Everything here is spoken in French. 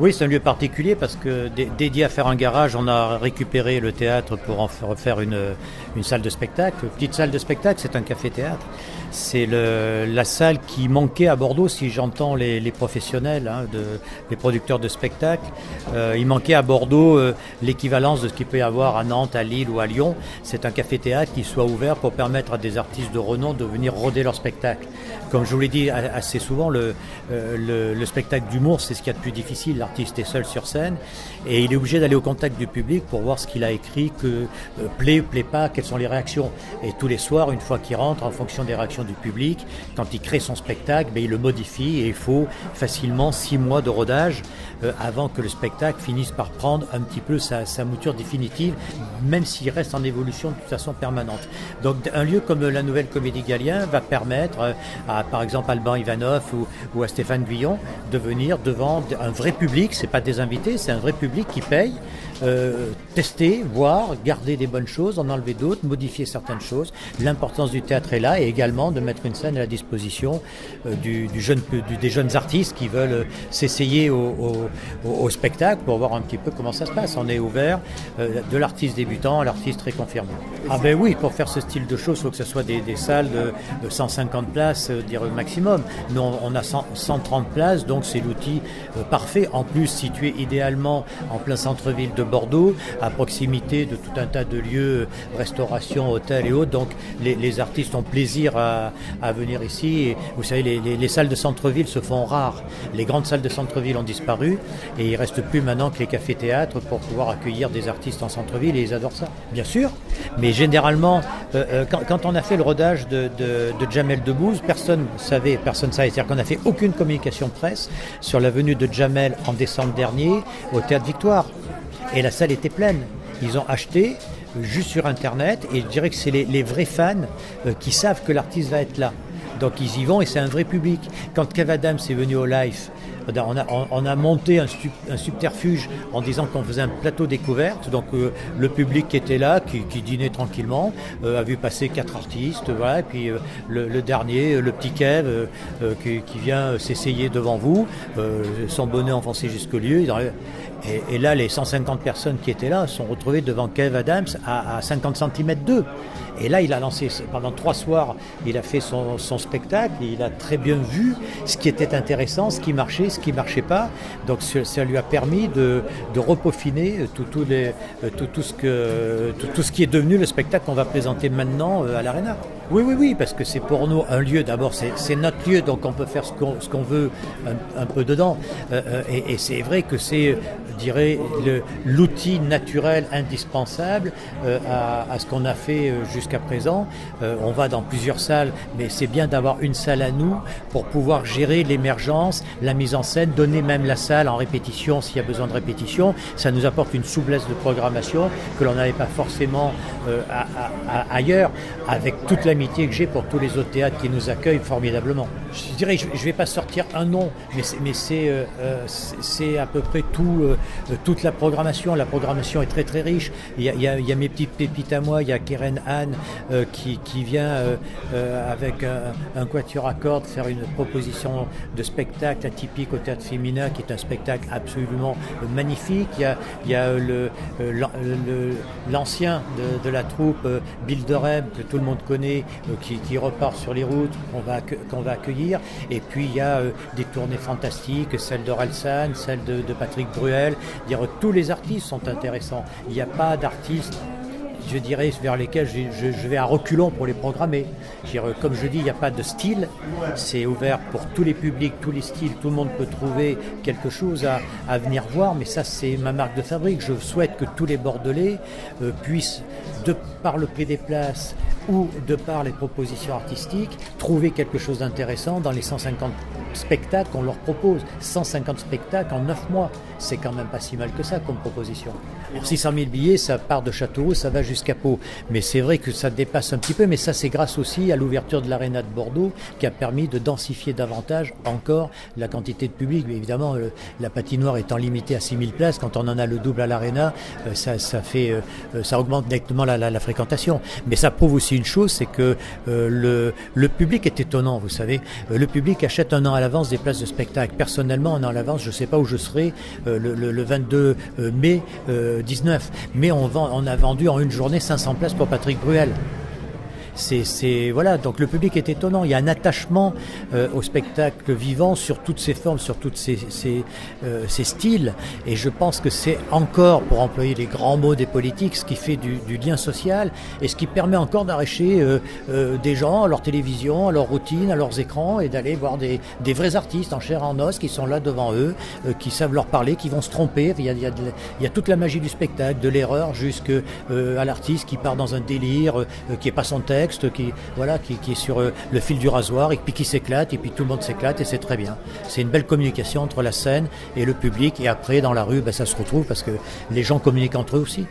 Oui, c'est un lieu particulier parce que dédié à faire un garage, on a récupéré le théâtre pour en refaire une salle de spectacle. Petite salle de spectacle, c'est un café-théâtre. C'est la salle qui manquait à Bordeaux, si j'entends les professionnels, les producteurs de spectacles. Il manquait à Bordeaux l'équivalence de ce qu'il peut y avoir à Nantes, à Lille ou à Lyon. C'est un café-théâtre qui soit ouvert pour permettre à des artistes de renom de venir roder leur spectacle. Comme je vous l'ai dit assez souvent, le spectacle d'humour, c'est ce qu'il y a de plus difficile. L'artiste est seul sur scène et il est obligé d'aller au contact du public pour voir ce qu'il a écrit, que plaît ou plaît pas, quelles sont les réactions. Et tous les soirs, une fois qu'il rentre, en fonction des réactions du public, quand il crée son spectacle, il le modifie et il faut facilement 6 mois de rodage avant que le spectacle finisse par prendre un petit peu sa mouture définitive, même s'il reste en évolution de toute façon permanente. Donc un lieu comme la Nouvelle Comédie Galien va permettre à par exemple Alban Ivanov ou à Stéphane Guyon de venir devant un vrai public, c'est pas des invités, c'est un vrai public qui paye, tester, voir, garder des bonnes choses, en enlever d'autres, modifier certaines choses. L'importance du théâtre est là et également de mettre une scène à la disposition des jeunes artistes qui veulent s'essayer au spectacle pour voir un petit peu comment ça se passe. On est ouvert de l'artiste débutant à l'artiste très confirmé. Ah ben oui, pour faire ce style de choses, il faut que ce soit des salles de 150 places, dire maximum. Nous, on a 130 places, donc c'est l'outil parfait. En plus, situé idéalement en plein centre-ville de Bordeaux, à proximité de tout un tas de lieux, restauration, hôtels et autres. Donc les artistes ont plaisir à venir ici. Et, vous savez, les salles de centre-ville se font rares. Les grandes salles de centre-ville ont disparu et il ne reste plus maintenant que les cafés-théâtres pour pouvoir accueillir des artistes en centre-ville et ils adorent ça, bien sûr. Mais généralement, quand on a fait le rodage de Jamel Debbouze, personne savait, c'est-à-dire qu'on n'a fait aucune communication presse sur la venue de Jamel en décembre dernier au Théâtre Victoire. Et la salle était pleine. Ils ont acheté juste sur Internet et je dirais que c'est les vrais fans qui savent que l'artiste va être là. Donc ils y vont et c'est un vrai public. Quand Kev Adams est venu au Live, on a monté un subterfuge en disant qu'on faisait un plateau découverte. Donc le public qui était là, qui dînait tranquillement, a vu passer 4 artistes. Voilà, et puis le dernier, le petit Kev, qui vient s'essayer devant vous, son bonnet enfoncé jusqu'au lieu. Et là, les 150 personnes qui étaient là sont retrouvées devant Kev Adams à 50 cm d'eux. Et là, il a lancé, pendant 3 soirs, il a fait son spectacle, et il a très bien vu ce qui était intéressant, ce qui marchait, ce qui ne marchait pas. Donc ça lui a permis de repeaufiner tout ce qui est devenu le spectacle qu'on va présenter maintenant à l'Arena. Oui, parce que c'est pour nous un lieu, d'abord, c'est notre lieu, donc on peut faire ce qu'on veut un peu dedans. Et c'est vrai que c'est, je dirais, l'outil naturel indispensable à ce qu'on a fait jusqu'à présent. On va dans plusieurs salles, mais c'est bien d'avoir une salle à nous pour pouvoir gérer l'émergence, la mise en scène, donner même la salle en répétition s'il y a besoin de répétition. Ça nous apporte une souplesse de programmation que l'on n'avait pas forcément ailleurs, avec toute l'amitié que j'ai pour tous les autres théâtres qui nous accueillent formidablement. Je dirais, je ne vais pas sortir un nom, mais c'est à peu près toute la programmation. La programmation est très très riche. Il y a mes petites pépites à moi, il y a Keren Anne qui vient avec un quatuor à cordes faire une proposition de spectacle atypique au théâtre féminin qui est un spectacle absolument magnifique. Il y a l'ancien de la troupe Bill Dorem que tout le monde connaît qui repart sur les routes qu'on va accueillir, et puis il y a des tournées fantastiques, celle d'Orelsan, celle de Patrick Bruel. Tous les artistes sont intéressants, il n'y a pas d'artistes, je dirais, vers lesquels je vais à reculons pour les programmer. Comme je dis, il n'y a pas de style, c'est ouvert pour tous les publics, tous les styles, tout le monde peut trouver quelque chose à venir voir, mais ça c'est ma marque de fabrique. Je souhaite que tous les Bordelais puissent, de par le prix des places ou de par les propositions artistiques, trouver quelque chose d'intéressant dans les 150 spectacles qu'on leur propose. 150 spectacles en 9 mois, c'est quand même pas si mal que ça comme proposition. Alors 600 000 billets, ça part de Châteauroux, ça va jusqu'à Pau. Mais c'est vrai que ça dépasse un petit peu, mais ça c'est grâce aussi à l'ouverture de l'Arena de Bordeaux qui a permis de densifier davantage encore la quantité de public. Mais évidemment, la patinoire étant limitée à 6 000 places, quand on en a le double à l'Arena, ça augmente directement la fréquentation. Mais ça prouve aussi une chose, c'est que le public est étonnant, vous savez. Le public achète un an à l'avance des places de spectacle. Personnellement, on est en avance, je ne sais pas où je serai le 22 mai 19. Mais on a vendu en une journée 500 places pour Patrick Bruel. Voilà, donc le public est étonnant. Il y a un attachement au spectacle vivant sur toutes ses formes, sur tous ses styles. Et je pense que c'est encore, pour employer les grands mots des politiques, ce qui fait du lien social et ce qui permet encore d'arracher des gens à leur télévision, à leur routine, à leurs écrans et d'aller voir des vrais artistes en chair et en os qui sont là devant eux, qui savent leur parler, qui vont se tromper. Il y a toute la magie du spectacle, de l'erreur jusqu'à l'artiste qui part dans un délire, qui n'est pas son texte, qui est sur le fil du rasoir et puis qui s'éclate et puis tout le monde s'éclate et c'est très bien. C'est une belle communication entre la scène et le public et après dans la rue ça se retrouve parce que les gens communiquent entre eux aussi.